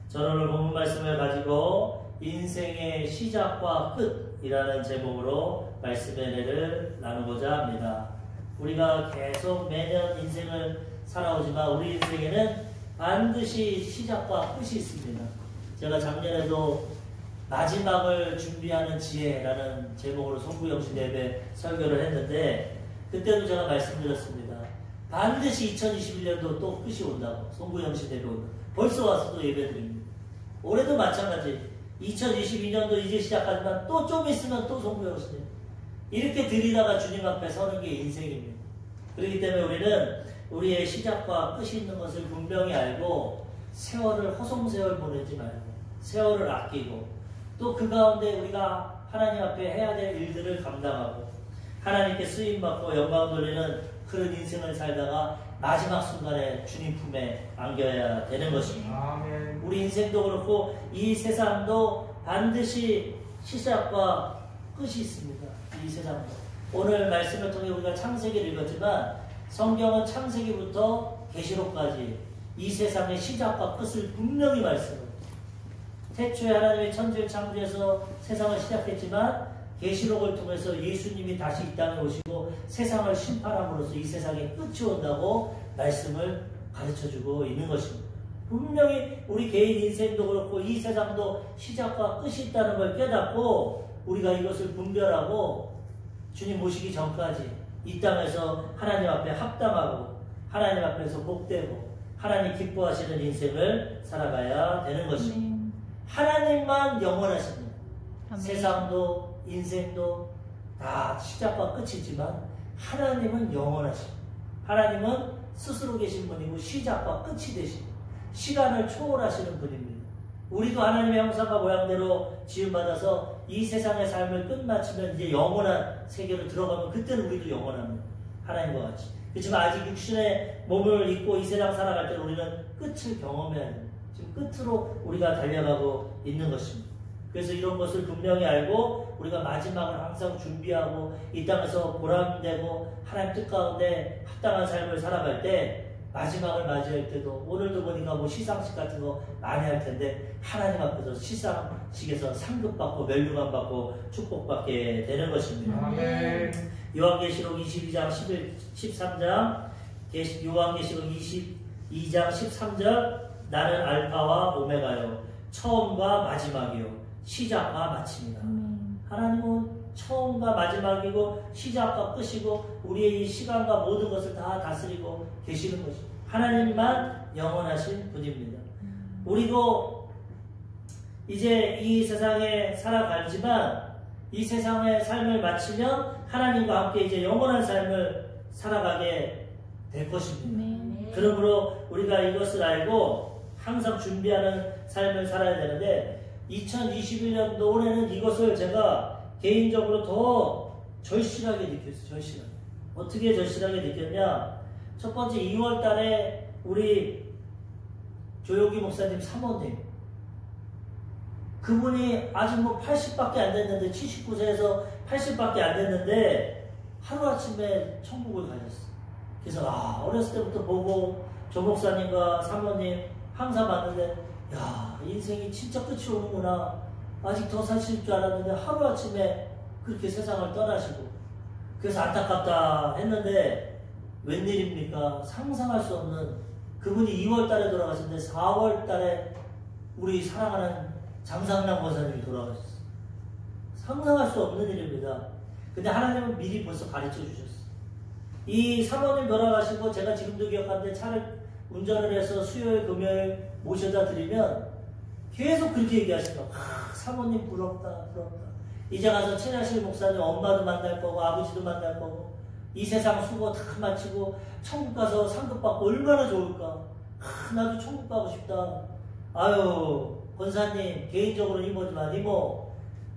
저는 오늘 본문 말씀을 가지고 인생의 시작과 끝이라는 제목으로 말씀의 은혜를 나누고자 합니다. 우리가 계속 매년 인생을 살아오지만 우리 인생에는 반드시 시작과 끝이 있습니다. 제가 작년에도 마지막을 준비하는 지혜라는 제목으로 송구영신 예배 설교를 했는데 그때도 제가 말씀드렸습니다. 반드시 2021년도 또 끝이 온다고. 송구영신 예배 온다. 벌써 와서 또 예배 드립니다. 올해도 마찬가지. 2022년도 이제 시작하지만 또 좀 있으면 또 송구영신 예배. 이렇게 드리다가 주님 앞에 서는 게 인생입니다. 그렇기 때문에 우리는 우리의 시작과 끝이 있는 것을 분명히 알고 세월을 허송세월 보내지 말고 세월을 아끼고 또 그 가운데 우리가 하나님 앞에 해야 될 일들을 감당하고 하나님께 쓰임받고 영광 돌리는 그런 인생을 살다가 마지막 순간에 주님 품에 안겨야 되는 것입니다. 아멘. 우리 인생도 그렇고 이 세상도 반드시 시작과 끝이 있습니다. 이 세상도. 오늘 말씀을 통해 우리가 창세기를 읽었지만 성경은 창세기부터 계시록까지 이 세상의 시작과 끝을 분명히 말씀합니다. 태초에 하나님의 천지를 창조해서 세상을 시작했지만 계시록을 통해서 예수님이 다시 이 땅에 오시고 세상을 심판함으로써 이 세상에 끝이 온다고 말씀을 가르쳐주고 있는 것입니다. 분명히 우리 개인 인생도 그렇고 이 세상도 시작과 끝이 있다는 걸 깨닫고 우리가 이것을 분별하고 주님 모시기 전까지 이 땅에서 하나님 앞에 합당하고 하나님 앞에서 복되고 하나님 기뻐하시는 인생을 살아가야 되는 것입니다. 하나님만 영원하십니다. 세상도 인생도 다 시작과 끝이지만 하나님은 영원하십니다. 하나님은 스스로 계신 분이고 시작과 끝이 되십니다. 시간을 초월하시는 분입니다. 우리도 하나님의 형상과 모양대로 지음받아서 이 세상의 삶을 끝마치면 이제 영원한 세계로 들어가면 그때는 우리도 영원합니다. 하나님과 같이. 그렇지만 아직 육신의 몸을 입고 이 세상 살아갈 때는 우리는 끝을 경험해야 됩니다. 지금 끝으로 우리가 달려가고 있는 것입니다. 그래서 이런 것을 분명히 알고 우리가 마지막을 항상 준비하고 이 땅에서 보람되고 하나님 뜻 가운데 합당한 삶을 살아갈 때 마지막을 맞이할 때도 오늘도 보니까 뭐 시상식 같은 거 많이 할 텐데 하나님 앞에서 시상식에서 상급받고 멸류관 받고 축복받게 되는 것입니다. 아멘. 요한계시록 22장 13장 요한계시록 22장 13절 나는 알파와 오메가요 처음과 마지막이요 시작과 마침이다. 하나님은 처음과 마지막이고 시작과 끝이고 우리의 이 시간과 모든 것을 다 다스리고 계시는 것입니다. 하나님만 영원하신 분입니다. 우리도 이제 이 세상에 살아가지만 이 세상의 삶을 마치면 하나님과 함께 이제 영원한 삶을 살아가게 될 것입니다. 그러므로 우리가 이것을 알고 항상 준비하는 삶을 살아야 되는데 2021년도 올해는 이것을 제가 개인적으로 더 절실하게 느꼈어요. 절실하게. 어떻게 절실하게 느꼈냐? 첫 번째 2월 달에 우리 조용기 목사님 사모님 그분이 아직 뭐 80밖에 안 됐는데 79세에서 80밖에 안 됐는데 하루아침에 천국을 가셨어요. 그래서 어렸을 때부터 보고 조 목사님과 사모님 항상 봤는데 야 인생이 진짜 끝이 오는구나. 아직 더 사실 줄 알았는데 하루아침에 그렇게 세상을 떠나시고 그래서 안타깝다 했는데 웬일입니까? 상상할 수 없는 그분이 2월 달에 돌아가셨는데 4월 달에 우리 사랑하는 장상남 권사님이 돌아가셨어요. 상상할 수 없는 일입니다. 근데 하나님은 미리 벌써 가르쳐 주셨어요. 이 사모님 돌아가시고 제가 지금도 기억하는데 차를 운전을 해서 수요일 금요일 모셔다 드리면 계속 그렇게 얘기하시더라고요. 사모님 부럽다. 이제 가서 최자실 목사님 엄마도 만날 거고 아버지도 만날 거고 이 세상 수고 다 마치고 천국 가서 상급 받고 얼마나 좋을까. 나도 천국 가고 싶다. 아유 권사님 개인적으로 이모지만 이모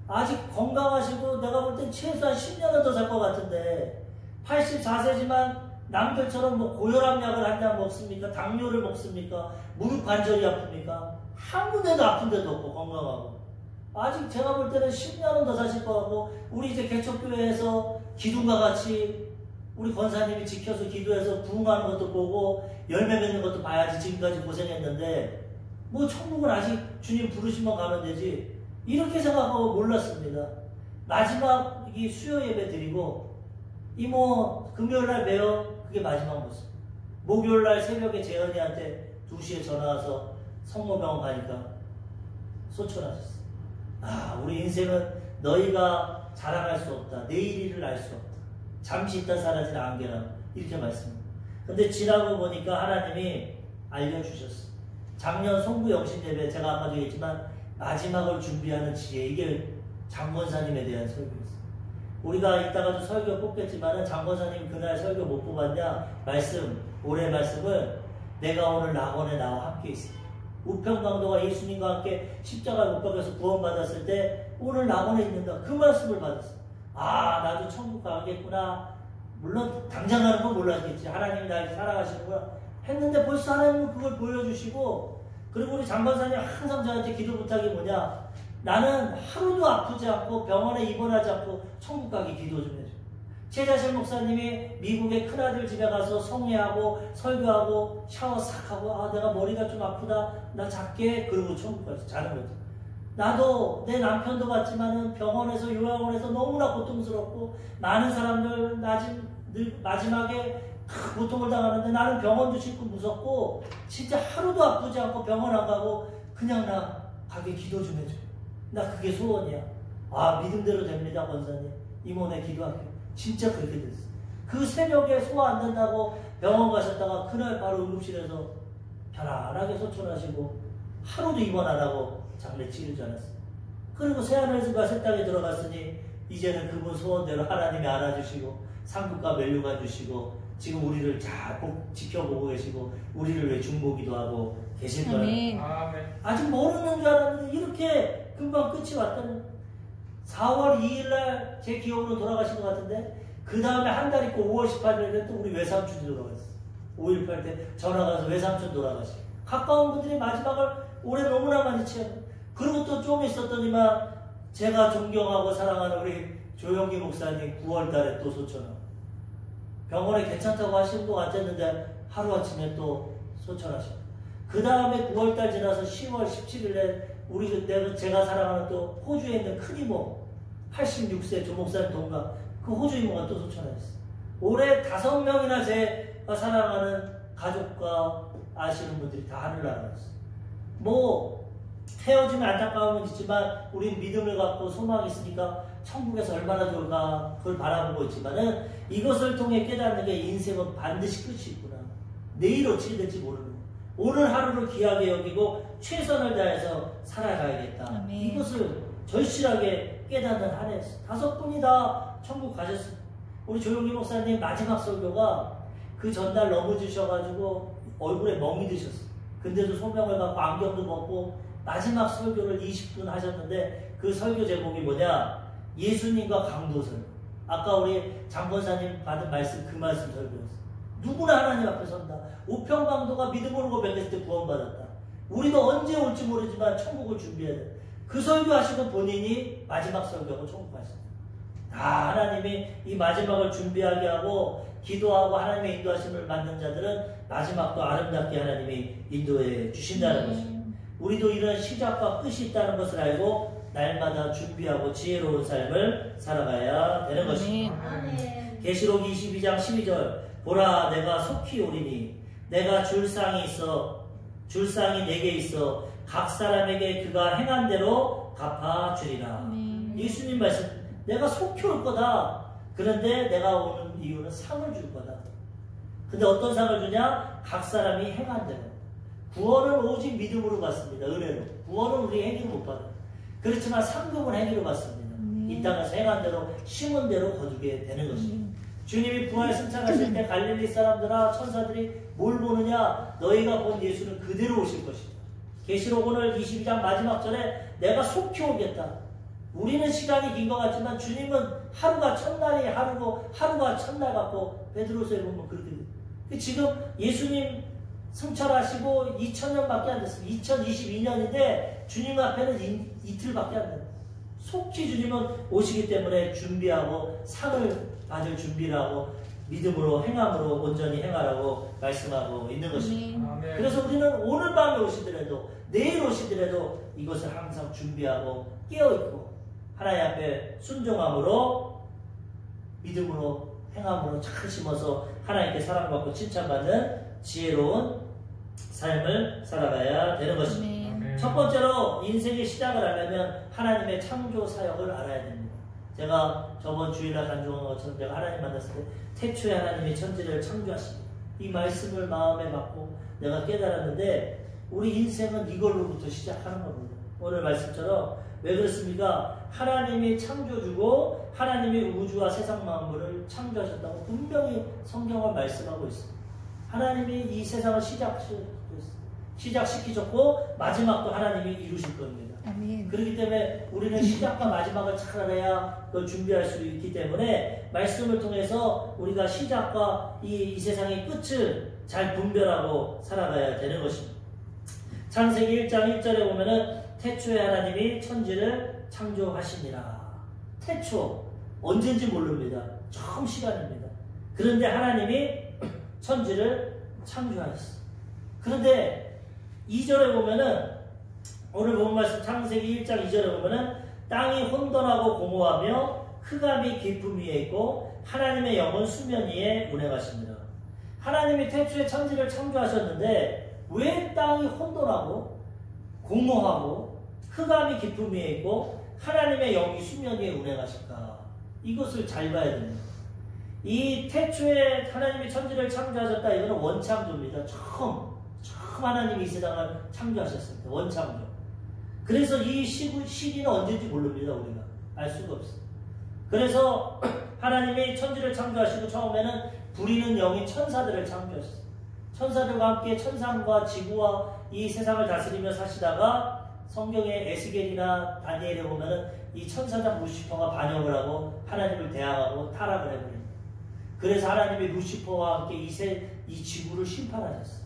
아직 건강하시고 내가 볼 땐 최소한 10년은 더 살 것 같은데 84세지만 남들처럼 뭐 고혈압 약을 한 장 먹습니까? 당뇨를 먹습니까? 무릎 관절이 아픕니까? 한 군데도 아픈 데도 없고 건강하고 아직 제가 볼 때는 10년은 더 사실 것 같고 우리 이제 개척교회에서 기둥과 같이 우리 권사님이 지켜서 기도해서 부흥하는 것도 보고 열매 맺는 것도 봐야지 지금까지 고생했는데 뭐 천국은 아직 주님 부르시면 가면 되지. 이렇게 생각하고 몰랐습니다. 마지막 이 수요 예배 드리고 이모 금요일날 봬요. 그게 마지막 모습. 목요일날 새벽에 재현이한테 2시에 전화 와서 성모병원 가니까 소천하셨어. 아, 우리 인생은 너희가 자랑할 수 없다. 내일 일을 알 수 없다. 잠시 있다 사라진 안개라. 이렇게 말씀합니다. 근데 지나고 보니까 하나님이 알려주셨어. 작년 송구 영신 예배 제가 아까도 얘기했지만 마지막을 준비하는 지혜, 이게 장권사님에 대한 설교였어요. 우리가 이따가도 설교 뽑겠지만은 장권사님 그날 설교 못 뽑았냐? 올해 말씀을 내가 오늘 낙원에 나와 함께 있어. 우편강도가 예수님과 함께 십자가를 못 박혀서 구원받았을 때 오늘 낙원에 있는다. 그 말씀을 받았어. 아, 나도 천국 가겠구나. 물론 당장 가는 건 몰랐겠지. 하나님이 나를 사랑하시는구나 했는데 벌써 하나님은 그걸 보여주시고, 그리고 우리 장관사님 항상 저한테 기도 부탁이 뭐냐? 나는 하루도 아프지 않고 병원에 입원하지 않고 천국 가기 기도 좀 해줘. 최자실 목사님이 미국의 큰아들 집에 가서 성례하고 설교하고 샤워 싹 하고, 아, 내가 머리가 좀 아프다, 나 잘게, 그러고 천국 가서 자는 거지. 나도 내 남편도 봤지만은 병원에서 요양원에서 너무나 고통스럽고 많은 사람들 마지막에 고통을 당하는데 나는 병원도 싫고 무섭고 진짜 하루도 아프지 않고 병원 안 가고 그냥 나 가게 기도 좀 해줘. 나 그게 소원이야. 아, 믿음대로 됩니다, 권사님. 이모네 기도할게요. 진짜 그렇게 됐어. 그 새벽에 소화 안 된다고 병원 가셨다가 그날 바로 응급실에서 편안하게 소천하시고 하루도 입원 안 하고 장례 치르지 않았어요. 그리고 새하늘과 새 땅에 들어갔으니 이제는 그분 소원대로 하나님이 안아주시고 상급과 멜류관 주시고 지금 우리를 잘 지켜보고 계시고 우리를 왜 중보기도 하고 계실 거예요. 아직 모르는 줄 알았는데 이렇게 금방 끝이 왔다는. 4월 2일날 제 기억으로 돌아가신 것 같은데 그 다음에 한 달 있고 5월 18일에 또 우리 외삼촌이 돌아갔어요. 5.18 때 전화 가서 외삼촌 돌아가시고 가까운 분들이 마지막을 올해 너무나 많이 취하고, 그리고 또 좀 있었더니만 제가 존경하고 사랑하는 우리 조영기 목사님 9월달에 또 소천하고 병원에 괜찮다고 하시는 것 같았는데 하루아침에 또 소천하시고, 그 다음에 9월달 지나서 10월 17일에 우리 그때 제가 사랑하는 또 호주에 있는 큰 이모 86세 조 목사님 동갑 그 호주 이모가 또 소천하셨어요. 올해 5명이나 제가 사랑하는 가족과 아시는 분들이 다 하늘나라 갔어요. 뭐 헤어지면 안타까움은 있지만 우린 믿음을 갖고 소망이 있으니까 천국에서 얼마나 좋을까 그걸 바라보고 있지만은 이것을 통해 깨닫는 게 인생은 반드시 끝이 있구나. 내일 어떻게 될지 모르는 거야. 오늘 하루를 귀하게 여기고 최선을 다해서 살아가야겠다. 아멘. 이것을 절실하게 깨닫는 한 해. 5분이 다 천국 가셨어요. 우리 조용기 목사님 마지막 설교가 그 전날 넘어지셔가지고 얼굴에 멍이 드셨어요. 근데도 소명을 받고 안경도 벗고 마지막 설교를 20분 하셨는데 그 설교 제목이 뭐냐? 예수님과 강도설. 아까 우리 장권사님 받은 말씀 그 말씀 설교였어요. 누구나 하나님 앞에 선다. 우편강도가 믿음으로 고백했을 때 구원받았다. 우리도 언제 올지 모르지만 천국을 준비해야 돼. 그 설교하시고 본인이 마지막 설교하고 천국 가셨다. 다 하나님이 이 마지막을 준비하게 하고 기도하고 하나님의 인도하심을 받는 자들은 마지막도 아름답게 하나님이 인도해 주신다는 것입니다. 우리도 이런 시작과 끝이 있다는 것을 알고 날마다 준비하고 지혜로운 삶을 살아가야 되는 것입니다. 계시록 22장 12절 보라 내가 속히 오리니 내가 줄상이 내게 있어 각 사람에게 그가 행한 대로 갚아주리라. 예수님 말씀 내가 속히 올 거다. 그런데 내가 오는 이유는 상을 줄 거다. 근데 어떤 상을 주냐? 각 사람이 행한 대로. 구원은 오직 믿음으로 받습니다. 은혜로. 구원은 우리 행위로 못 받아요. 그렇지만 상급은 행위로 받습니다. 이 땅에서 행한 대로 심은 대로 거두게 되는 것입니다. 주님이 부활 승천하실 때 갈릴리 사람들아 천사들이 뭘 보느냐? 너희가 본 예수는 그대로 오실 것이다. 계시록 오늘 22장 마지막 절에 내가 속히 오겠다. 우리는 시간이 긴 것 같지만 주님은 하루가 첫날이 하루고 하루가 첫날 같고 베드로서에 보면 그렇게 돼요. 지금 예수님 승천하시고 2000년밖에 안 됐어요. 2022년인데 주님 앞에는 이틀밖에 안 돼요. 속히 주님은 오시기 때문에 준비하고 상을 받을 준비를 하고 믿음으로 행함으로 온전히 행하라고 말씀하고 있는 것입니다. 아멘. 그래서 우리는 오늘 밤에 오시더라도 내일 오시더라도 이것을 항상 준비하고 깨어있고 하나님 앞에 순종함으로 믿음으로 행함으로 잘 심어서 하나님께 사랑받고 칭찬받는 지혜로운 삶을 살아가야 되는 것입니다. 아멘. 첫 번째로 인생의 시작을 하려면 하나님의 창조 사역을 알아야 됩니다. 제가 저번 주일날 간증한 것처럼 제가 하나님 만났을 때 태초에 하나님이 천지를 창조하십니다. 이 말씀을 마음에 받고 내가 깨달았는데 우리 인생은 이걸로부터 시작하는 겁니다. 오늘 말씀처럼 왜 그렇습니까? 하나님이 창조주고 하나님이 우주와 세상 만물을 창조하셨다고 분명히 성경을 말씀하고 있습니다. 하나님이 이 세상을 시작시키셨고 마지막도 하나님이 이루실 겁니다. 아멘. 그렇기 때문에 우리는 시작과 마지막을 잘 알아야 그걸 준비할 수 있기 때문에 말씀을 통해서 우리가 시작과 이 세상의 끝을 잘 분별하고 살아가야 되는 것입니다. 창세기 1장 1절에 보면은 태초에 하나님이 천지를 창조하시니라. 태초 언젠지 모릅니다. 처음 시간입니다. 그런데 하나님이 천지를 창조하셨어요. 그런데 2절에 보면은 오늘 본 말씀 창세기 1장 2절에 보면은 땅이 혼돈하고 공허하며 흑암이 깊음 위에 있고 하나님의 영은 수면 위에 운행하십니다. 하나님이 태초에 천지를 창조하셨는데 왜 땅이 혼돈하고 공허하고 흑암이 깊음 위에 있고 하나님의 영이 수면 위에 운행하실까? 이것을 잘 봐야 됩니다. 이 태초에 하나님이 천지를 창조하셨다. 이거는 원창조입니다. 처음 하나님이 이 세상을 창조하셨습니다. 원창조. 그래서 이 시기는 언제인지 모릅니다. 우리가 알 수가 없어요. 그래서 하나님이 천지를 창조하시고 처음에는 부리는 영인 천사들을 창조하셨어요. 천사들과 함께 천상과 지구와 이 세상을 다스리며 사시다가 성경의 에스겔이나 다니엘에 보면은 이 천사장 루시퍼가 반역을 하고 하나님을 대항하고 타락을 해버립니다. 그래서 하나님이 루시퍼와 함께 이 지구를 심판하셨어요.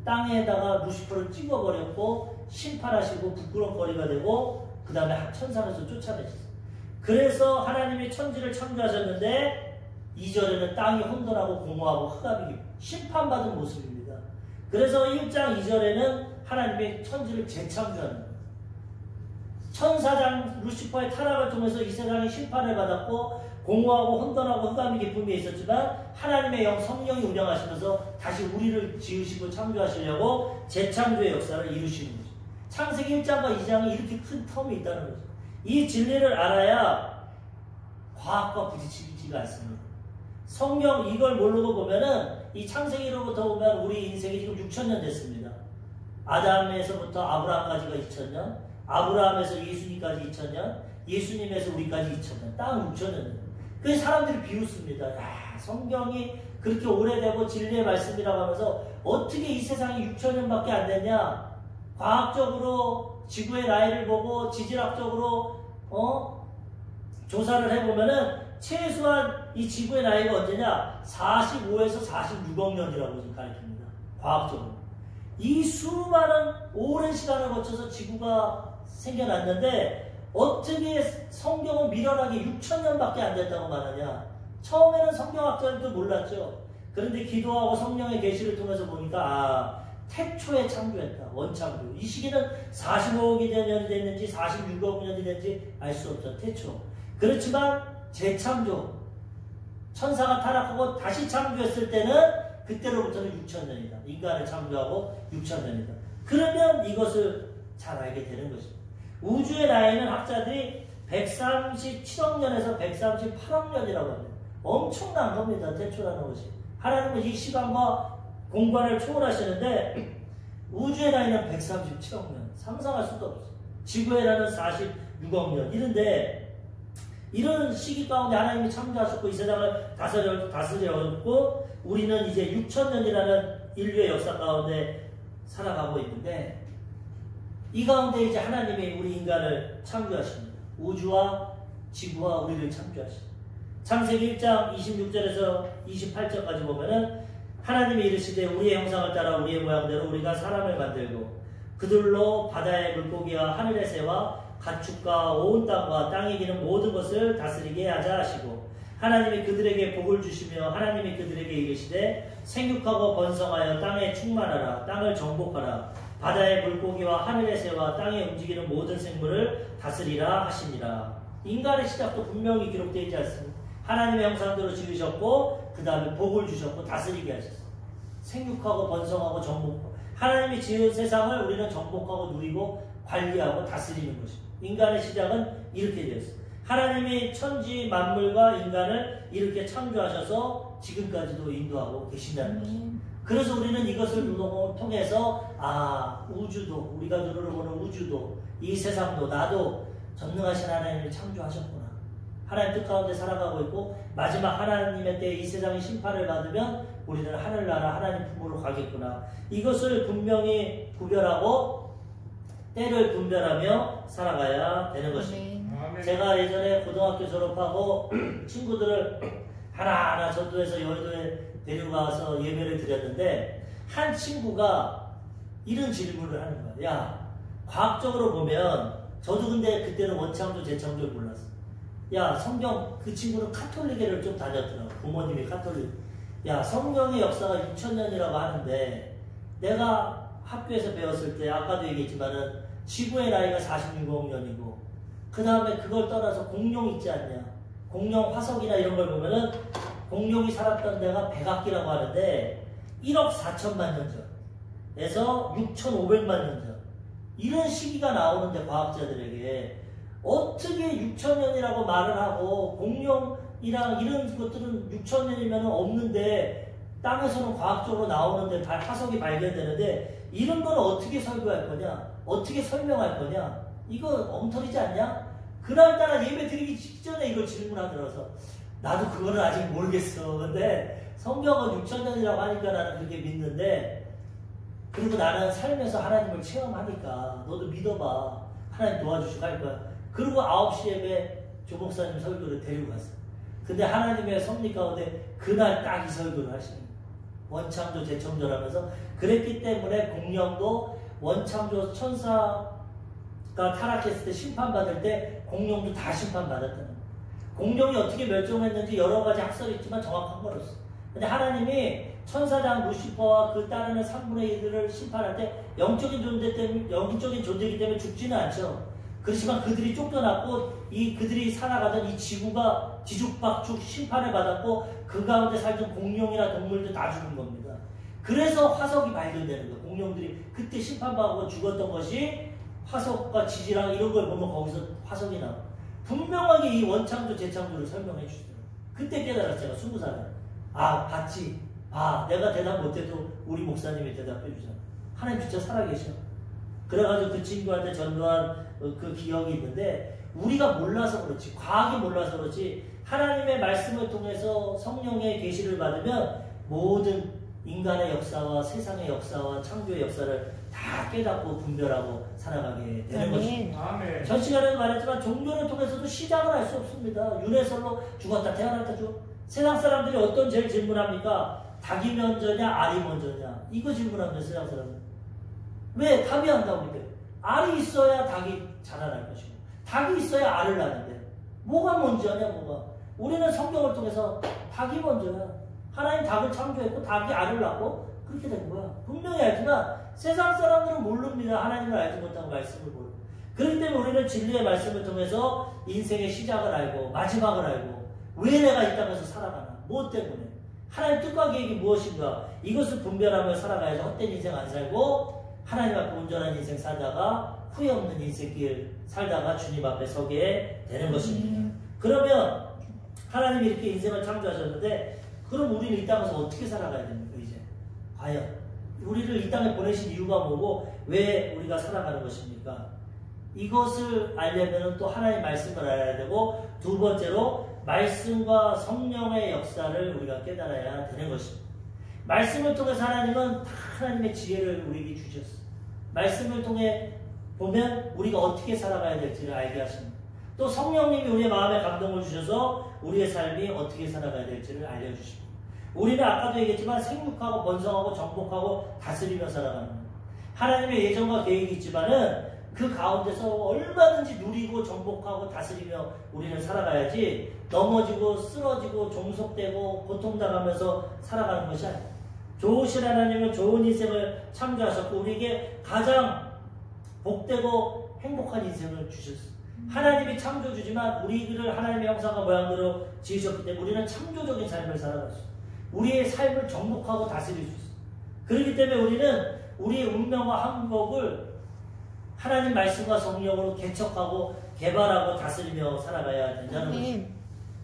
땅에다가 루시퍼를 찍어버렸고 심판하시고 부끄러움거리가 되고 그 다음에 천상에서 쫓아내셨어요. 그래서 하나님이 천지를 창조하셨는데 2절에는 땅이 혼돈하고 공허하고 흑암이 심판받은 모습입니다. 그래서 1장 2절에는 하나님이 천지를 재창조하는 거예요. 천사장 루시퍼의 타락을 통해서 이 세상이 심판을 받았고 공허하고 혼돈하고 흑암이 깊음이 있었지만 하나님의 영 성령이 운영하시면서 다시 우리를 지으시고 창조하시려고 재창조의 역사를 이루시는 거죠. 창세기 1장과 2장이 이렇게 큰 텀이 있다는 거죠. 이 진리를 알아야 과학과 부딪히지가 않습니다. 성경 이걸 모르고 보면은 이 창세기로부터 보면 우리 인생이 지금 6,000년 됐습니다. 아담에서부터 아브라함까지가 2,000년, 아브라함에서 예수님까지 2,000년, 예수님에서 우리까지 2,000년, 딱 6,000년. 그래서 사람들이 비웃습니다. 야, 성경이 그렇게 오래되고 진리의 말씀이라고 하면서 어떻게 이 세상이 6,000년밖에 안 됐냐? 과학적으로 지구의 나이를 보고 지질학적으로 조사를 해보면은 최소한 이 지구의 나이가 언제냐? 45에서 46억 년이라고 지금 가르칩니다. 과학적으로. 이 수많은 오랜 시간을 거쳐서 지구가 생겨났는데 어떻게 성경은 미련하게 6,000년밖에 안 됐다고 말하냐? 처음에는 성경학자들도 몰랐죠. 그런데 기도하고 성령의 계시를 통해서 보니까 태초에 창조했다. 원창조. 이 시기는 45억이 년이 됐는지 46억 년이 됐는지 알 수 없죠. 태초. 그렇지만 재창조. 천사가 타락하고 다시 창조했을 때는 그때로부터는 6,000년이다. 인간을 창조하고 6,000년이다. 그러면 이것을 잘 알게 되는 것입니다. 우주의 나이는 학자들이 137억 년에서 138억 년이라고 합니다. 엄청난 겁니다. 태초라는 것이. 하나님은 이 시간과 공간을 초월하시는데 우주의 나이는 137억 년. 상상할 수도 없어요. 지구의 나이는 46억 년. 이런데 이런 시기 가운데 하나님이 창조하셨고 이 세상을 다스려왔고 우리는 이제 6,000년이라는 인류의 역사 가운데 살아가고 있는데 이 가운데 이제 하나님이 우리 인간을 창조하십니다. 우주와 지구와 우리를 창조하십니다. 창세기 1장 26절에서 28절까지 보면은 하나님이 이르시되 우리의 형상을 따라 우리의 모양대로 우리가 사람을 만들고 그들로 바다의 물고기와 하늘의 새와 가축과 온 땅과 땅에 기는 모든 것을 다스리게 하자 하시고 하나님이 그들에게 복을 주시며 하나님이 그들에게 이르시되 생육하고 번성하여 땅에 충만하라. 땅을 정복하라. 바다의 물고기와 하늘의 새와 땅에 움직이는 모든 생물을 다스리라 하시니라. 인간의 시작도 분명히 기록되어 있지 않습니까? 하나님의 형상대로 지으셨고 그 다음에 복을 주셨고 다스리게 하셨어요. 생육하고 번성하고 정복하고 하나님이 지은 세상을 우리는 정복하고 누리고 관리하고 다스리는 것입니다. 인간의 시작은 이렇게 되었어요. 하나님이 천지 만물과 인간을 이렇게 창조하셔서 지금까지도 인도하고 계신다는 것입니다. 그래서 우리는 이것을 통해서 우주도 우리가 눈으로 보는 우주도 이 세상도 나도 전능하신 하나님을 창조하셨구나. 하나님 뜻 가운데 살아가고 있고 마지막 하나님의 때에 이 세상의 심판을 받으면 우리는 하늘나라 하나님 품으로 가겠구나. 이것을 분명히 구별하고 때를 분별하며 살아가야 되는 것입니다. 제가 예전에 고등학교 졸업하고 친구들을 하나하나 전도에서 여의도에 데리고 가서 예배를 드렸는데 한 친구가 이런 질문을 하는 거야. 야, 과학적으로 보면 저도 근데 그때는 원창조 재창조를 몰랐어. 야, 성경, 그 친구는 카톨릭회를 좀 다녔더라고. 부모님이 카톨릭. 야, 성경의 역사가 6,000년이라고 하는데 내가 학교에서 배웠을 때 아까도 얘기했지만은 지구의 나이가 46억 년이고 그 다음에 그걸 떠나서 공룡 있지 않냐. 공룡 화석이나 이런 걸 보면은 공룡이 살았던 데가 백악기라고 하는데 1억 4천만 년 전에서 6,500만 년 전. 이런 시기가 나오는데 과학자들에게 어떻게 6,000년이라고 말을 하고 공룡이랑 이런 것들은 6,000년이면 없는데 땅에서는 과학적으로 나오는데 화석이 발견되는데 이런 건 어떻게 설교할 거냐? 어떻게 설명할 거냐? 이거 엉터리지 않냐? 그날따라 예배 드리기 직전에 이걸 질문하더라서 나도 그거는 아직 모르겠어. 근데 성경은 6,000년이라고 하니까 나는 그렇게 믿는데 그리고 나는 살면서 하나님을 체험하니까 너도 믿어봐. 하나님 도와주시고 할 거야. 그리고 9시 예배 조목사님 설교를 데리고 갔어요. 근데 하나님의 섭리 가운데 그날 딱 이 설교를 하시는 거예요. 원창조 재창조라면서 그랬기 때문에 공룡도 원창조 천사가 타락했을 때 심판받을 때 공룡도 다 심판받았다는 거예요. 공룡이 어떻게 멸종했는지 여러 가지 학설이 있지만 정확한 건 없어요. 근데 하나님이 천사장 루시퍼와 그 따르는 3분의 1을 심판할 때 영적인 존재이기 때문에 죽지는 않죠. 그렇지만 그들이 쫓겨났고 그들이 살아가던 이 지구가 뒤죽박죽 심판을 받았고 그 가운데 살던 공룡이나 동물도 다 죽은 겁니다. 그래서 화석이 발견되는 거예요. 공룡들이 그때 심판받고 죽었던 것이 화석과 지지랑 이런 걸 보면 거기서 화석이 나와요. 분명하게 이 원창조 재창조를 설명해 주시더라고요. 그때 깨달았어요. 20살에. 봤지. 내가 대답 못해도 우리 목사님이 대답해 주잖아. 하나님 진짜 살아계셔. 그래가지고 그 친구한테 전도한 그 기억이 있는데 우리가 몰라서 그렇지, 과학이 몰라서 그렇지 하나님의 말씀을 통해서 성령의 계시를 받으면 모든 인간의 역사와 세상의 역사와 창조의 역사를 다 깨닫고 분별하고 살아가게 되는 것입니다. 전 시간에도 말했지만 종교를 통해서도 시작을 할 수 없습니다. 윤회설로 죽었다 태어났다 죽었다. 세상 사람들이 어떤 제일 질문합니까? 닭이 먼저냐 알이 먼저냐 이거 질문합니다. 세상 사람들. 왜? 답이 안 나옵니다. 알이 있어야 닭이 자라날 것이고 닭이 있어야 알을 낳는데 뭐가 먼저냐 뭐가. 우리는 성경을 통해서 닭이 먼저야. 하나님 닭을 창조했고 닭이 알을 낳고 그렇게 된 거야. 분명히 알지만 세상 사람들은 모릅니다. 하나님을 알지 못하고 말씀을 모르고. 그렇기 때문에 우리는 진리의 말씀을 통해서 인생의 시작을 알고 마지막을 알고 왜 내가 이 땅에서 살아가나 무엇 때문에 하나님 뜻과 계획이 무엇인가 이것을 분별하며 살아가야지 헛된 인생 안 살고 하나님 앞에 온전한 인생 살다가 후회 없는 인생길 살다가 주님 앞에 서게 되는 것입니다. 그러면 하나님이 이렇게 인생을 창조하셨는데 그럼 우리는 이 땅에서 어떻게 살아가야 됩니까? 이제 과연 우리를 이 땅에 보내신 이유가 뭐고 왜 우리가 살아가는 것입니까? 이것을 알려면 또 하나님의 말씀을 알아야 되고 두 번째로 말씀과 성령의 역사를 우리가 깨달아야 되는 것입니다. 말씀을 통해서 하나님은 다 하나님의 지혜를 우리에게 주셨어요. 말씀을 통해 보면 우리가 어떻게 살아가야 될지를 알게 하십니다. 또 성령님이 우리의 마음에 감동을 주셔서 우리의 삶이 어떻게 살아가야 될지를 알려주십니다. 우리는 아까도 얘기했지만 생육하고 번성하고 정복하고 다스리며 살아가는 거예요. 하나님의 예정과 계획이 있지만은 그 가운데서 얼마든지 누리고 정복하고 다스리며 우리는 살아가야지 넘어지고 쓰러지고 종속되고 고통당하면서 살아가는 것이 아니에요. 좋으신 하나님은 좋은 인생을 창조하셨고 우리에게 가장 복되고 행복한 인생을 주셨어요. 하나님이 창조주지만 우리를 하나님의 형상과 모양대로 지으셨기 때문에 우리는 창조적인 삶을 살아갔어요. 우리의 삶을 정복하고 다스릴 수 있어요. 그렇기 때문에 우리는 우리의 운명과 행복을 하나님 말씀과 성령으로 개척하고 개발하고 다스리며 살아가야 된다는 것입니다.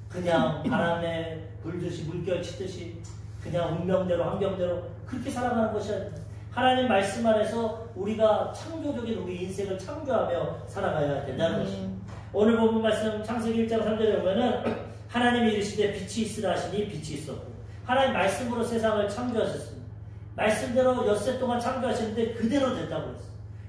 그냥 바람에 불듯이 물결 치듯이 그냥 운명대로 환경대로 그렇게 살아가는 것이 아니라 하나님 말씀 안에서 우리가 창조적인 우리 인생을 창조하며 살아가야 된다는 것입니다. 오늘 본문 말씀 창세기 1장 3절에 보면은 하나님이 이르시되 빛이 있으라 하시니 빛이 있었고 하나님 말씀으로 세상을 창조하셨습니다. 말씀대로 엿새 동안 창조하셨는데 그대로 됐다고 했어요.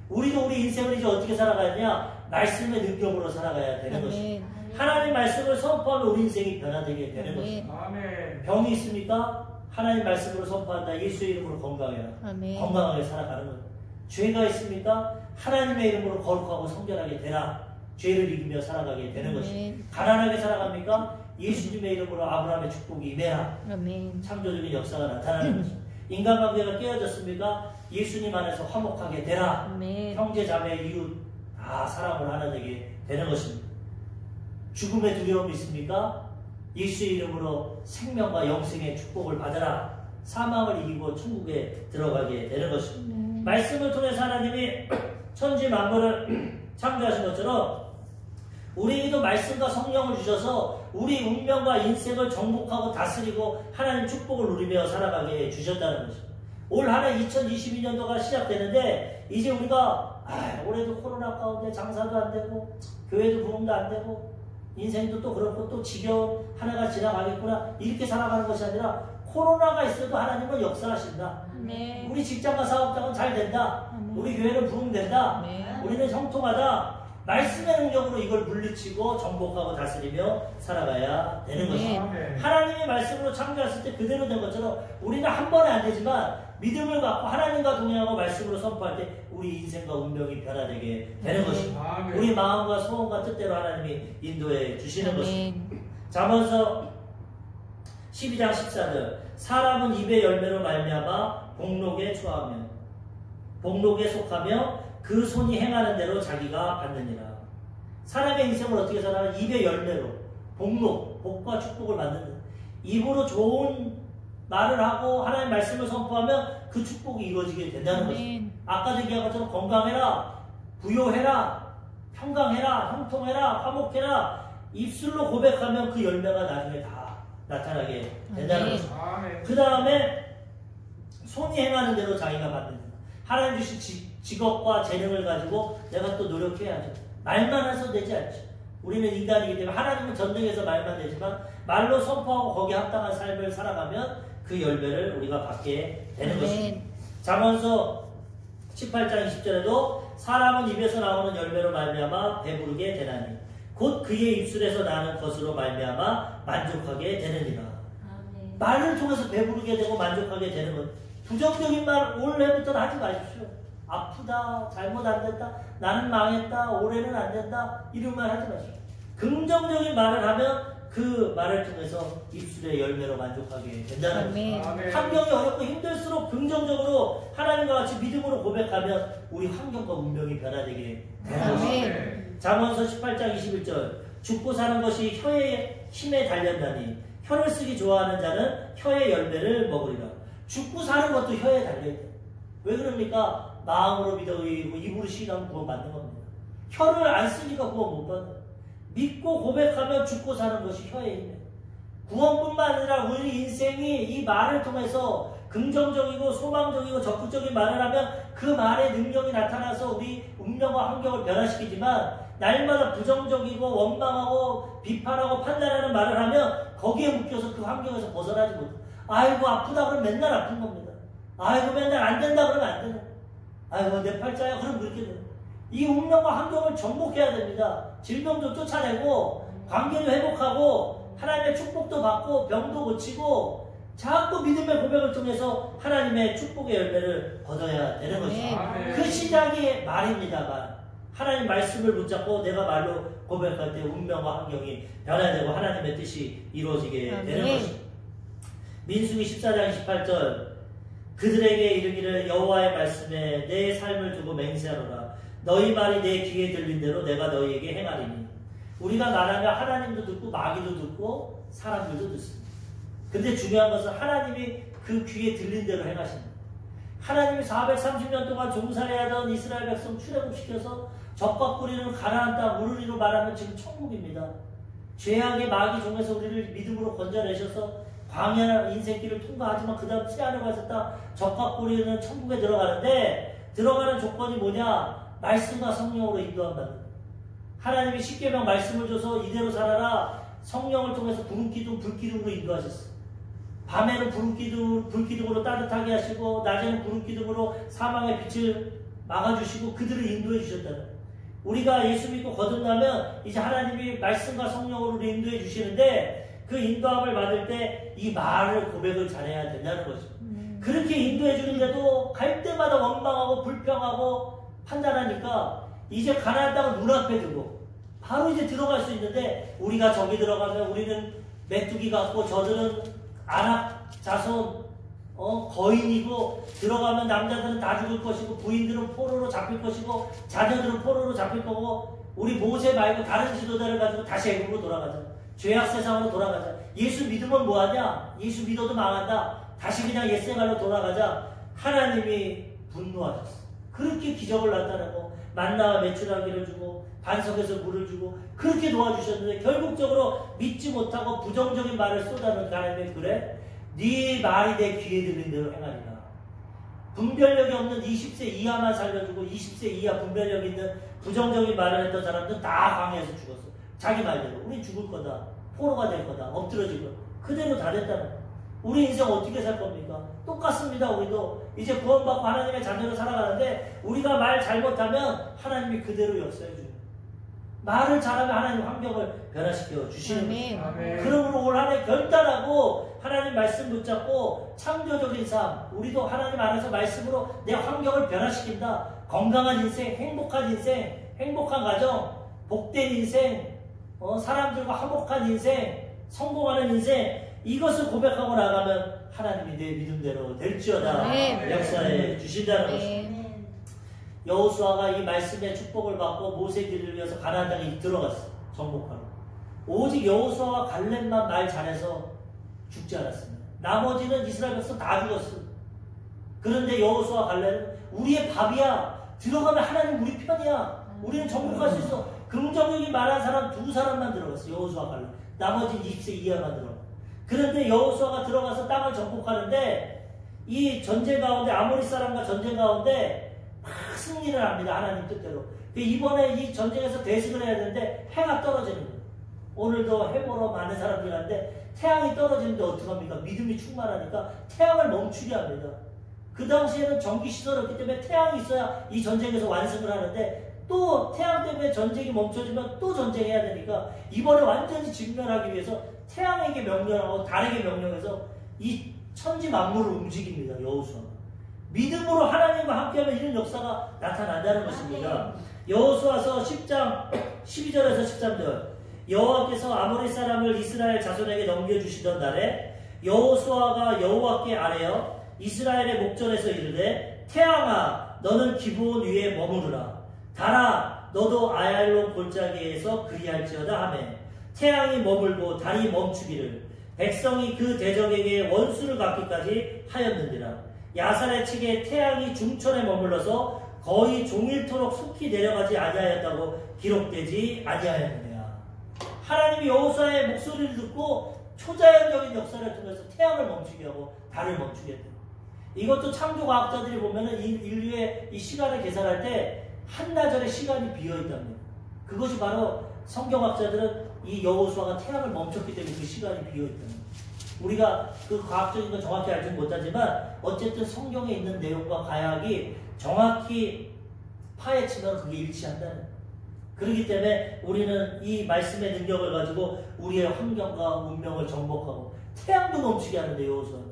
우리도 우리 인생을 이제 어떻게 살아가야 되냐? 말씀의 능력으로 살아가야 되는 것입니다. 하나님 말씀을 선포하면 우리 인생이 변화되게 되는 것입니다. 병이 있습니까? 하나님 말씀으로 선포한다. 예수의 이름으로 건강해라. 건강하게 살아가는 것. 죄가 있습니까? 하나님의 이름으로 거룩하고 성결하게 되라. 죄를 이기며 살아가게 되는 것입니다. 가난하게 살아갑니까? 예수님의 이름으로 아브라함의 축복이 임해라. 창조적인 역사가 나타나는 것입니다. 인간관계가 깨어졌습니까? 예수님 안에서 화목하게 되라. 형제, 자매, 이웃 다 사랑을 하나 되게 되는 것입니다. 죽음의 두려움이 있습니까? 예수의 이름으로 생명과 영생의 축복을 받으라. 사망을 이기고 천국에 들어가게 되는 것입니다. 말씀을 통해서 하나님이 천지 만물을 창조하신 것처럼 우리에게도 말씀과 성령을 주셔서 우리 운명과 인생을 정복하고 다스리고 하나님 축복을 누리며 살아가게 주셨다는 것입니다. 올 한 해 2022년도가 시작되는데 이제 우리가 올해도 코로나 가운데 장사도 안 되고 교회도 부흥도 안 되고 인생도 또 그렇고 또 지겨운 한 해가 지나가겠구나 이렇게 살아가는 것이 아니라 코로나가 있어도 하나님은 역사하신다. 우리 직장과 사업장은 잘 된다. 우리 교회는 부흥된다. 우리는 형통하다. 말씀의 능력으로 이걸 물리치고 정복하고 다스리며 살아가야 되는 것입니다. 하나님의 말씀으로 창조했을 때 그대로 된 것처럼 우리는 한 번에 안 되지만 믿음을 갖고 하나님과 동행하고 말씀으로 선포할 때 우리 인생과 운명이 변화되게 되는 것입니다. 우리 마음과 소원과 뜻대로 하나님이 인도해 주시는 것입니다. 잠언서 12장 14절 사람은 입의 열매로 말미암아 복록에 처하며 복록에 속하며 그 손이 행하는 대로 자기가 받느니라. 사람의 인생을 어떻게 살아요? 입의 열매로 복록, 복과 축복을 받는 입으로 좋은 말을 하고 하나님의 말씀을 선포하면 그 축복이 이루어지게 된다는 것입니다. 아까 얘기한 것처럼 건강해라, 부요해라, 평강해라, 형통해라, 화목해라 입술로 고백하면 그 열매가 나중에 다 나타나게 된다는 것입니다. 그 다음에 손이 행하는 대로 자기가 받는다. 하나님 주신 직업과 재능을 가지고 내가 또 노력해야죠. 말만 해서 되지 않죠. 우리는 인간이기 때문에 하나님은 전쟁에서 말만 되지만 말로 선포하고 거기에 합당한 삶을 살아가면 그 열매를 우리가 받게 되는 것입니다. 잠언서 18장 20절에도 사람은 입에서 나오는 열매로 말미암아 배부르게 되나니 곧 그의 입술에서 나는 것으로 말미암아 만족하게 되느니라. 말을 통해서 배부르게 되고 만족하게 되는 것. 부정적인 말 올해부터는 하지 마십시오. 아프다, 잘못 안 됐다, 나는 망했다, 올해는 안 된다 이런 말 하지 마십시오. 긍정적인 말을 하면 그 말을 통해서 입술의 열매로 만족하게 된다는 것입니다. 환경이 어렵고 힘들수록 긍정적으로 하나님과 같이 믿음으로 고백하면 우리 환경과 운명이 변화되게 되는 것입니다. 잠언서 18장 21절 죽고 사는 것이 혀의 힘에 달렸나니 혀를 쓰기 좋아하는 자는 혀의 열매를 먹으리라. 죽고 사는 것도 혀에 달려있다. 왜 그럽니까? 마음으로 믿어 의고 입으로 시인하면 구원 받는 겁니다. 혀를 안 쓰니까 구원 못 받아요. 믿고 고백하면 죽고 사는 것이 혀에 있네. 구원뿐만 아니라 우리 인생이 이 말을 통해서 긍정적이고 소망적이고 적극적인 말을 하면 그 말의 능력이 나타나서 우리 운명과 환경을 변화시키지만 날마다 부정적이고 원망하고 비판하고 판단하는 말을 하면 거기에 묶여서 그 환경에서 벗어나지 못해. 아이고 아프다 그러면 맨날 아픈 겁니다. 아이고 맨날 안 된다 그러면 안 되는. 아이고 내 팔자야 그럼 그렇게 돼요. 이 운명과 환경을 정복해야 됩니다. 질병도 쫓아내고 관계도 회복하고 하나님의 축복도 받고 병도 고치고 자꾸 믿음의 고백을 통해서 하나님의 축복의 열매를 거둬야 되는 것입니다. 그 시작이 말입니다. 말. 하나님 말씀을 붙잡고 내가 말로 고백할 때 운명과 환경이 변화되고 하나님의 뜻이 이루어지게 되는 것입니다. 민수기 14장 28절 그들에게 이르기를 여호와의 말씀에 내 삶을 두고 맹세하노라. 너희 말이 내 귀에 들린 대로 내가 너희에게 행하리니. 우리가 말하면 하나님도 듣고 마귀도 듣고 사람들도 듣습니다. 근데 중요한 것은 하나님이 그 귀에 들린 대로 행하십니다. 하나님이 430년 동안 종살이하던 이스라엘 백성 출애굽시켜서 적과 뿌리는 가나안 땅 우르리로 말하면 지금 천국입니다. 죄악의 마귀 종에서 우리를 믿음으로 건져내셔서 광야 인생길을 통과하지만 그 다음 시안을 가졌다 적과 뿌리는 천국에 들어가는데 들어가는 조건이 뭐냐? 말씀과 성령으로 인도한다는 거예요. 하나님이 십계명 말씀을 줘서 이대로 살아라. 성령을 통해서 구름기둥 불기둥으로 인도하셨어요. 밤에는 불기둥으로 따뜻하게 하시고 낮에는 구름기둥으로 사망의 빛을 막아주시고 그들을 인도해 주셨다는 거예요. 우리가 예수 믿고 거듭나면 이제 하나님이 말씀과 성령으로 인도해 주시는데 그 인도함을 받을 때 이 말을 고백을 잘해야 된다는 거죠. 그렇게 인도해 주는데도 갈 때마다 원망하고 불평하고 판단하니까 이제 가나안 땅을 눈앞에 두고 바로 이제 들어갈 수 있는데 우리가 저기 들어가면 우리는 메뚜기 같고 저들은 아낙 자손 거인이고 들어가면 남자들은 다 죽을 것이고 부인들은 포로로 잡힐 것이고 자녀들은 포로로 잡힐 거고 우리 모세 말고 다른 지도자를 가지고 다시 애굽으로 돌아가자. 죄악 세상으로 돌아가자. 예수 믿으면 뭐하냐? 예수 믿어도 망한다. 다시 그냥 옛생활로 돌아가자. 하나님이 분노하셨어. 그렇게 기적을 나타내고 만나와 메추라기를 주고 반석에서 물을 주고 그렇게 도와주셨는데 결국적으로 믿지 못하고 부정적인 말을 쏟아놓은 하나님이 그래? 네 말이 내 귀에 들린 대로 행하리라. 분별력이 없는 20세 이하만 살려주고 20세 이하 분별력 있는 부정적인 말을 했던 사람들은 다 광야에서 죽었어. 자기 말대로 우리 죽을 거다. 포로가 될 거다. 엎드러질 거다. 그대로 다 됐다는 거야. 우리 인생 어떻게 살 겁니까? 똑같습니다. 우리도 이제 구원받고 하나님의 자녀로 살아가는데 우리가 말 잘못하면 하나님이 그대로 역사해 주는 말을 잘하면 하나님 환경을 변화시켜 주시는 거예요. 그러므로 올 한 해 결단하고 하나님 말씀 붙잡고 창조적인 삶 우리도 하나님 안에서 말씀으로 내 환경을 변화시킨다. 건강한 인생, 행복한 가정, 복된 인생, 사람들과 화목한 인생, 성공하는 인생 이것을 고백하고 나가면 하나님이 내 믿음대로 될지어다 역사해 주신다는 것입니다. 여호수아가 이 말씀의 축복을 받고 모세 길을 위해서 가나안 땅에 들어갔어. 정복하러. 오직 여호수아와 갈렙만 말 잘해서 죽지 않았습니다. 나머지는 이스라엘 백성 다 죽었어. 그런데 여호수아와 갈렙은 우리의 밥이야. 들어가면 하나님 우리 편이야. 우리는 정복할 수 있어. 긍정적인 말한 사람 두 사람만 들어갔어. 여호수아 갈렙. 나머지는 20세 이하만 들어갔어. 그런데 여호수아가 들어가서 땅을 정복하는데 이 전쟁 가운데 아모리 사람과 전쟁 가운데 막 승리를 합니다. 하나님 뜻대로. 이번에 이 전쟁에서 대승을 해야 되는데 해가 떨어지는 거예요. 오늘도 해 보러 많은 사람들이 가는데 태양이 떨어지는데 어떡합니까? 믿음이 충만하니까 태양을 멈추게 합니다. 그 당시에는 전기시설이 없기 때문에 태양이 있어야 이 전쟁에서 완승을 하는데 또 태양 때문에 전쟁이 멈춰지면 또 전쟁해야 되니까 이번에 완전히 직면하기 위해서 태양에게 명령하고 달에게 명령해서 이 천지 만물을 움직입니다. 여호수아가. 믿음으로 하나님과 함께하면 이런 역사가 나타난다는 것입니다. 여호수아서 10장 12절에서 13절 여호와께서 아모리 사람을 이스라엘 자손에게 넘겨주시던 날에 여호수아가 여호와께 아뢰어 이스라엘의 목전에서 이르되 태양아 너는 기브온 위에 머무르라. 달아 너도 아얄론 골짜기에서 그리할지어다 하매 태양이 머물고 달이 멈추기를 백성이 그 대적에게 원수를 갚기까지 하였는지라. 야살의 측에 태양이 중천에 머물러서 거의 종일토록 속히 내려가지 아니하였다고 기록되지 아니하였느냐. 하나님이 여호수아의 목소리를 듣고 초자연적인 역사를 통해서 태양을 멈추게 하고 달을 멈추게 했다. 이것도 창조과학자들이 보면은 인류의 이 시간을 계산할 때 한나절의 시간이 비어있답니다. 그것이 바로 성경학자들은 이 여호수아가 태양을 멈췄기 때문에 그 시간이 비어있다는 거예요. 우리가 그 과학적인 건 정확히 알지 못하지만 어쨌든 성경에 있는 내용과 과학이 정확히 파헤치면 그게 일치한다는 거예요. 그렇기 때문에 우리는 이 말씀의 능력을 가지고 우리의 환경과 운명을 정복하고 태양도 멈추게 하는데 여호수아는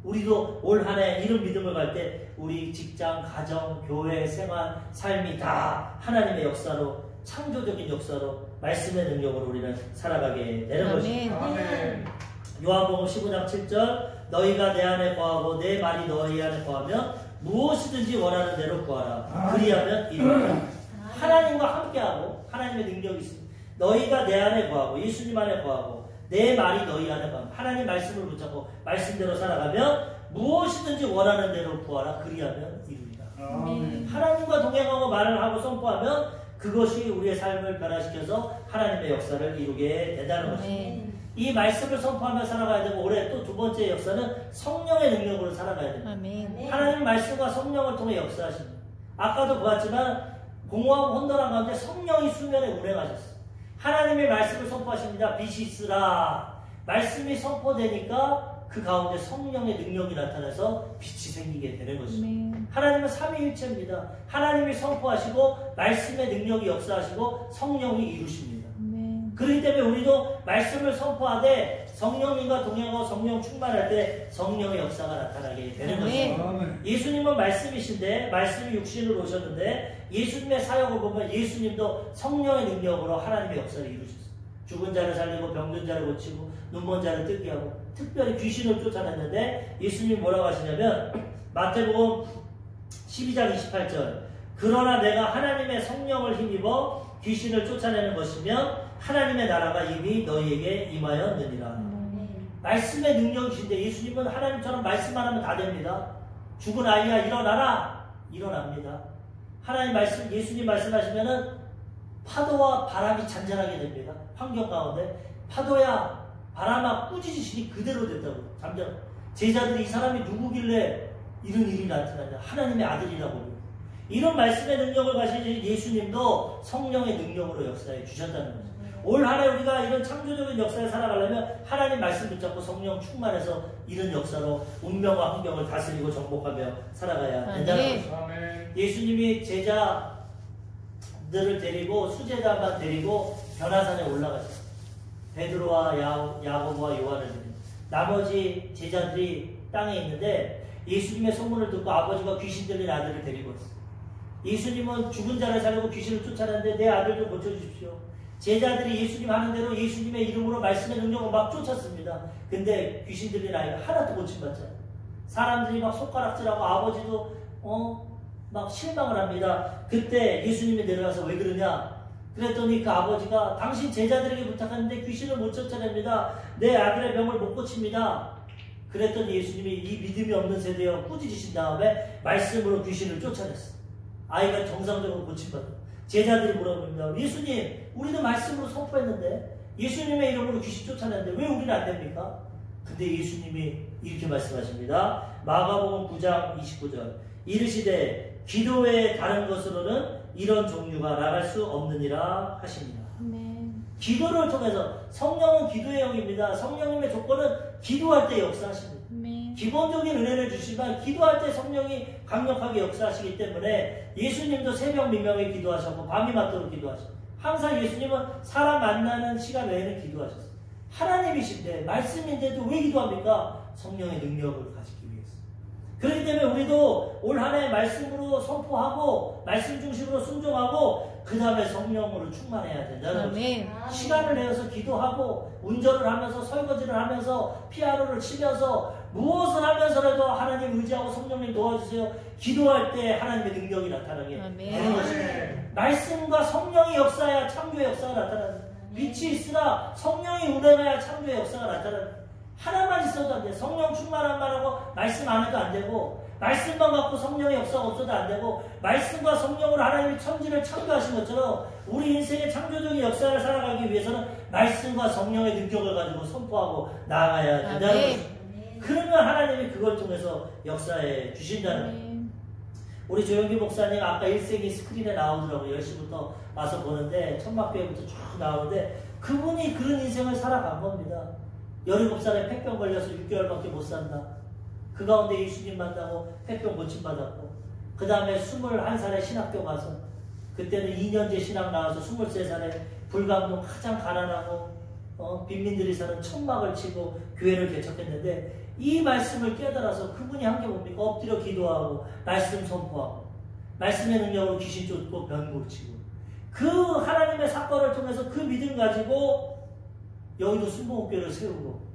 우리도 올 한 해 이런 믿음을 갈 때 우리 직장, 가정, 교회, 생활, 삶이 다 하나님의 역사로, 창조적인 역사로 말씀의 능력으로 우리는 살아가게 되는 것입니다. 아멘. 요한복음 15장 7절 너희가 내 안에 거하고 내 말이 너희 안에 거하면 무엇이든지 원하는 대로 구하라. 그리하면 이루리라. 하나님과 함께하고 하나님의 능력이 있습니다. 너희가 내 안에 거하고 예수님 안에 거하고 내 말이 너희 안에 거하면 하나님 말씀을 붙잡고 말씀대로 살아가면 무엇이든지 원하는 대로 구하라. 그리하면 이루리라. 하나님과 동행하고 말을 하고 선포하면 그것이 우리의 삶을 변화시켜서 하나님의 역사를 이루게 된다는 것입니다. 이 말씀을 선포하며 살아가야 되고 올해 또 두 번째 역사는 성령의 능력으로 살아가야 됩니다. 하나님 말씀과 성령을 통해 역사하십니다. 아까도 보았지만 공허하고 혼돈한 가운데 성령이 수면에 운행하셨어요. 하나님의 말씀을 선포하십니다. 빛이 있으라. 말씀이 선포되니까 그 가운데 성령의 능력이 나타나서 빛이 생기게 되는 것입니다. 하나님은 삼위일체입니다. 하나님이 선포하시고 말씀의 능력이 역사하시고 성령이 이루십니다. 그렇기 때문에 우리도 말씀을 선포하되 성령님과 동행하고 성령 충만할 때 성령의 역사가 나타나게 되는 것입니다. 예수님은 말씀이신데 말씀이 육신으로 오셨는데 예수님의 사역을 보면 예수님도 성령의 능력으로 하나님의 역사를 이루셨어요. 죽은 자를 살리고 병든 자를 고치고 눈먼 자를 뜨게 하고 특별히 귀신을 쫓아냈는데 예수님이 뭐라고 하시냐면 마태복음 12장 28절 그러나 내가 하나님의 성령을 힘입어 귀신을 쫓아내는 것이면 하나님의 나라가 이미 너희에게 임하였느니라. 말씀의 능력이신데 예수님은 하나님처럼 말씀만 하면 다 됩니다. 죽은 아이야 일어나라. 일어납니다. 하나님 말씀, 예수님 말씀하시면은 파도와 바람이 잔잔하게 됩니다. 환경 가운데 파도야 바람아 꾸짖으시니 그대로 됐다고. 잠깐 제자들이 이 사람이 누구길래 이런 일이 나타나냐. 하나님의 아들이라고. 이런 말씀의 능력을 가진 예수님도 성령의 능력으로 역사해 주셨다는 거죠. 올 한 해 우리가 이런 창조적인 역사에 살아가려면 하나님 말씀 붙잡고 성령 충만해서 이런 역사로 운명과 환경을 다스리고 정복하며 살아가야 된다는 거죠. 예수님이 제자들을 데리고 수제자만 데리고 변화산에 올라가셨어요. 베드로와 야고보와 요한을 데리고 나머지 제자들이 땅에 있는데 예수님의 소문을 듣고 아버지가 귀신 들린 아들을 데리고 왔어요. 예수님은 죽은 자를 살리고 귀신을 쫓아내는데 내 아들 좀 고쳐주십시오. 제자들이 예수님 하는 대로 예수님의 이름으로 말씀의 능력을 막 쫓았습니다. 근데 귀신 들린 아이가 하나도 고침받지 않아요. 사람들이 막 손가락질하고 아버지도 막 실망을 합니다. 그때 예수님이 내려가서 왜 그러냐? 그랬더니 그 아버지가 당신 제자들에게 부탁하는데 귀신을 못 쫓아냅니다. 내 아들의 병을 못 고칩니다. 그랬더니 예수님이 이 믿음이 없는 세대여 꾸짖으신 다음에 말씀으로 귀신을 쫓아냈어요. 아이가 정상적으로 고침받아요. 제자들이 물어봅니다. 예수님, 우리도 말씀으로 선포했는데 예수님의 이름으로 귀신 쫓아냈는데 왜 우리는 안 됩니까? 근데 예수님이 이렇게 말씀하십니다. 마가복음 9장 29절 이르시되 기도 외에 다른 것으로는 이런 종류가 나갈 수 없느니라 하십니다. 기도를 통해서 성령은 기도의 영입니다. 성령님의 조건은 기도할 때 역사하십니다. 기본적인 은혜를 주시지만 기도할 때 성령이 강력하게 역사하시기 때문에 예수님도 새벽 미명에 기도하셨고 밤이 맞도록 기도하셨고 항상 예수님은 사람 만나는 시간 외에는 기도하셨어요. 하나님이신데 말씀인데도 왜 기도합니까? 성령의 능력을 가지기 위해서. 그렇기 때문에 우리도 올 한 해 말씀으로 선포하고 말씀 중심으로 순종하고 그 다음에 성령으로 충만해야 된다는 거죠. 시간을 내어서 기도하고 운전을 하면서 설거지를 하면서 피아노를 치면서 무엇을 하면서라도 하나님 의지하고 성령님 도와주세요. 기도할 때 하나님의 능력이 나타나게 되는 것입니다. 말씀과 성령이 역사해야 창조의 역사가 나타납니다. 빛이 있으나 성령이 운행해야 창조의 역사가 나타납니다. 하나만 있어도 안 돼. 성령 충만한 말하고 말씀 안 해도 안 되고 말씀만 갖고 성령의 역사가 없어도 안 되고 말씀과 성령으로 하나님이 천지를 창조하신 것처럼 우리 인생의 창조적인 역사를 살아가기 위해서는 말씀과 성령의 능력을 가지고 선포하고 나아가야 된다는 것입니다. 그러면 하나님이 그걸 통해서 역사해 주신다는 거예요. 우리 조영기 목사님 아까 1세기 스크린에 나오더라고요. 10시부터 와서 보는데 천막교회부터 쭉 나오는데 그분이 그런 인생을 살아간 겁니다. 17살에 폐병 걸려서 6개월밖에 못 산다. 그 가운데 예수님 만나고 폐병 고침받았고 그 다음에 21살에 신학교 가서 그때는 2년제 신학 나와서 23살에 불광동 가장 가난하고 빈민들이 사는 천막을 치고 교회를 개척했는데 이 말씀을 깨달아서 그분이 한 게 뭡니까? 엎드려 기도하고 말씀 선포하고 말씀의 능력으로 귀신 쫓고 병 고치고 그 하나님의 사건을 통해서 그 믿음 가지고 여의도 순복음교회를 세우고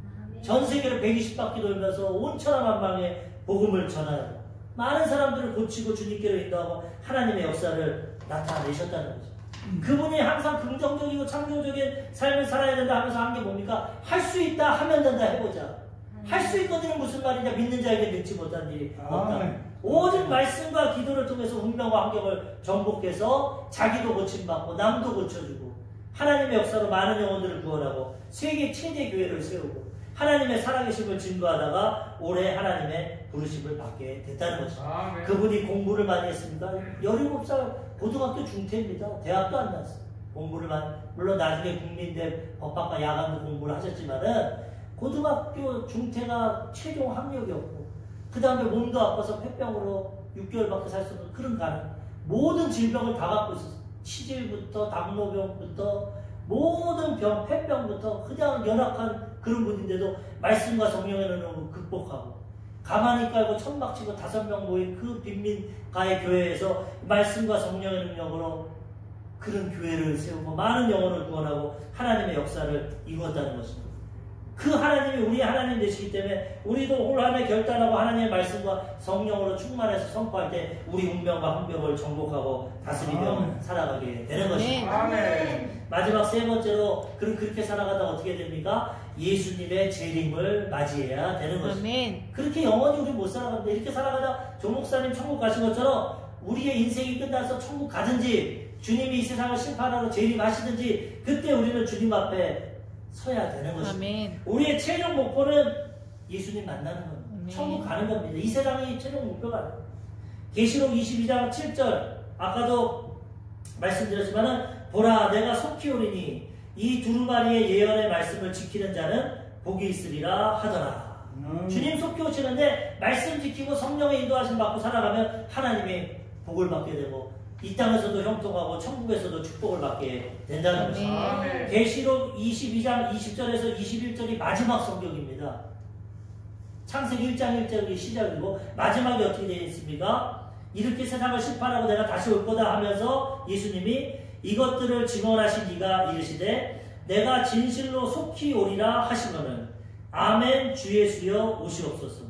전 세계를 120바퀴 돌면서 온 천하 만방에 복음을 전하고 많은 사람들을 고치고 주님께로 인도하고 하나님의 역사를 나타내셨다는 거죠. 그분이 항상 긍정적이고 창조적인 삶을 살아야 된다 하면서 한 게 뭡니까? 할 수 있다 하면 된다 해보자. 할 수 있거든요. 무슨 말이냐? 믿는 자에게 믿지 못한 일이 없다. 오직 말씀과 기도를 통해서 운명과 환경을 정복해서 자기도 고침받고 남도 고쳐주고 하나님의 역사로 많은 영혼들을 구원하고 세계 최대 교회를 세우고 하나님의 살아계심을 증거하다가 올해 하나님의 부르심을 받게 됐다는 것입니다. 그분이 공부를 많이 했습니까? 17살 고등학교 중퇴입니다. 대학도 안 나왔어요. 공부를 많이, 물론 나중에 국민대 법학과 야간도 공부를 하셨지만은 고등학교 중퇴가 최종 학력이었고 그 다음에 몸도 아파서 폐병으로 6개월밖에 살 수 없는 그런 가난 모든 질병을 다 갖고 있었어요. 치질부터 당뇨병부터 모든 병, 폐병부터 그냥 연약한 그런 분인데도 말씀과 성령의 능력으로 극복하고 가만히 깔고 천막치고 5명 모인 그 빈민가의 교회에서 말씀과 성령의 능력으로 그런 교회를 세우고 많은 영혼을 구원하고 하나님의 역사를 이루었다는 것입니다. 그 하나님이 우리 하나님 되시기 때문에 우리도 올 한 해 결단하고 하나님의 말씀과 성령으로 충만해서 선포할 때 우리 운명과 환경을 정복하고 다스리며 살아가게 되는 것입니다. 마지막 세 번째로 그렇게 살아가다 어떻게 됩니까? 예수님의 재림을 맞이해야 되는 것입니다. 그렇게 영원히 우리 못 살아갑니다. 이렇게 살아가다 조 목사님 천국 가신 것처럼 우리의 인생이 끝나서 천국 가든지 주님이 이 세상을 심판하러 재림하시든지 그때 우리는 주님 앞에 서야 되는 것입니다. 우리의 최종 목표는 예수님 만나는 겁니다. 천국 가는 겁니다. 이 세상이 최종 목표가 아닙니다. 계시록 22장 7절 아까도 말씀드렸지만은 보라 내가 속히 오리니 이 두루마리의 예언의 말씀을 지키는 자는 복이 있으리라 하더라. 주님 속히 오시는데 말씀 지키고 성령의 인도하심 받고 살아가면 하나님의 복을 받게 되고 이 땅에서도 형통하고 천국에서도 축복을 받게 된다는 것입니다. 계시록 22장 20절에서 21절이 마지막 성경입니다. 창세기 1장 1절이 시작이고 마지막이 어떻게 되어 있습니까? 이렇게 세상을 심판하고 내가 다시 올 거다 하면서 예수님이 이것들을 증언하신 이가 이르시되 내가 진실로 속히 오리라 하시거늘 아멘 주 예수여 오시옵소서.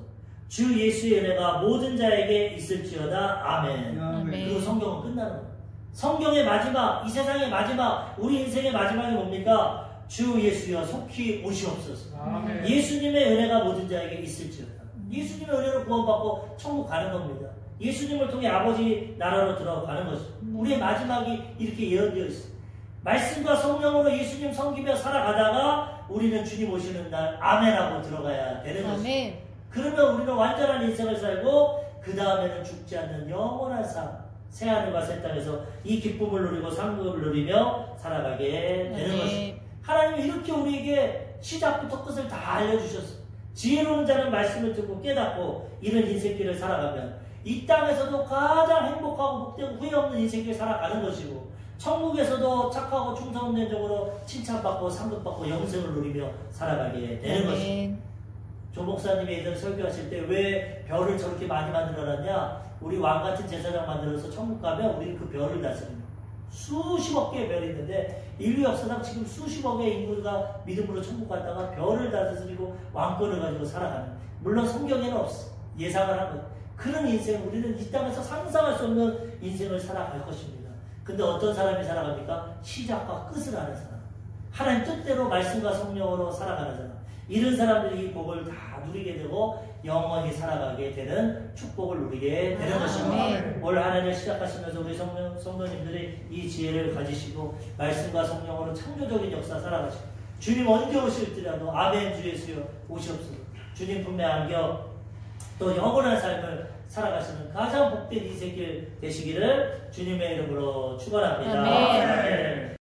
주 예수의 은혜가 모든 자에게 있을지어다. 아멘. 그리고 성경은 끝나는 거예요. 성경의 마지막, 이 세상의 마지막, 우리 인생의 마지막이 뭡니까? 주 예수여 속히 오시옵소서. 아멘. 예수님의 은혜가 모든 자에게 있을지어다. 예수님의 은혜로 구원받고 천국 가는 겁니다. 예수님을 통해 아버지 나라로 들어가는 것이죠. 우리의 마지막이 이렇게 예언되어 있어요. 말씀과 성령으로 예수님 섬기며 살아가다가 우리는 주님 오시는 날 아멘하고 들어가야 되는 것입니다. 그러면 우리는 완전한 인생을 살고 그 다음에는 죽지 않는 영원한 삶 새하늘과 새 땅에서 이 기쁨을 누리고 상급을 누리며 살아가게 되는 것입니다. 하나님은 이렇게 우리에게 시작부터 끝을 다 알려주셨어요. 지혜로운 자는 말씀을 듣고 깨닫고 이런 인생길을 살아가면 이 땅에서도 가장 행복하고 복되고 후회 없는 인생길 살아가는 것이고 천국에서도 착하고 충성된 적으로 칭찬받고 상급받고 영생을 누리며 살아가게 되는 것입니다. 조 목사님이 예전에 설교하실 때 왜 별을 저렇게 많이 만들어놨냐? 우리 왕같은 제사장 만들어서 천국 가면 우리는 그 별을 다스립니다. 수십억 개의 별이 있는데 인류 역사상 지금 수십억의 인구가 믿음으로 천국 갔다가 별을 다스리고 왕권을 가지고 살아가는, 물론 성경에는 없어, 예상을 한 것. 그런 인생, 우리는 이 땅에서 상상할 수 없는 인생을 살아갈 것입니다. 근데 어떤 사람이 살아갑니까? 시작과 끝을 아는 사람, 하나님 뜻대로 말씀과 성령으로 살아가는 사람, 이런 사람들이 이 복을 다 누리게 되고 영원히 살아가게 되는 축복을 누리게 되는 것입니다. 올 한 해를 시작하시면서 우리 성도님들이 이 지혜를 가지시고 말씀과 성령으로 창조적인 역사 살아가시고 주님 언제 오실지라도 아멘 주 예수여 오시옵소서. 주님 품에 안겨 또 영원한 삶을 살아가시는 가장 복된 인생길 되시기를 주님의 이름으로 축원합니다. 아멘.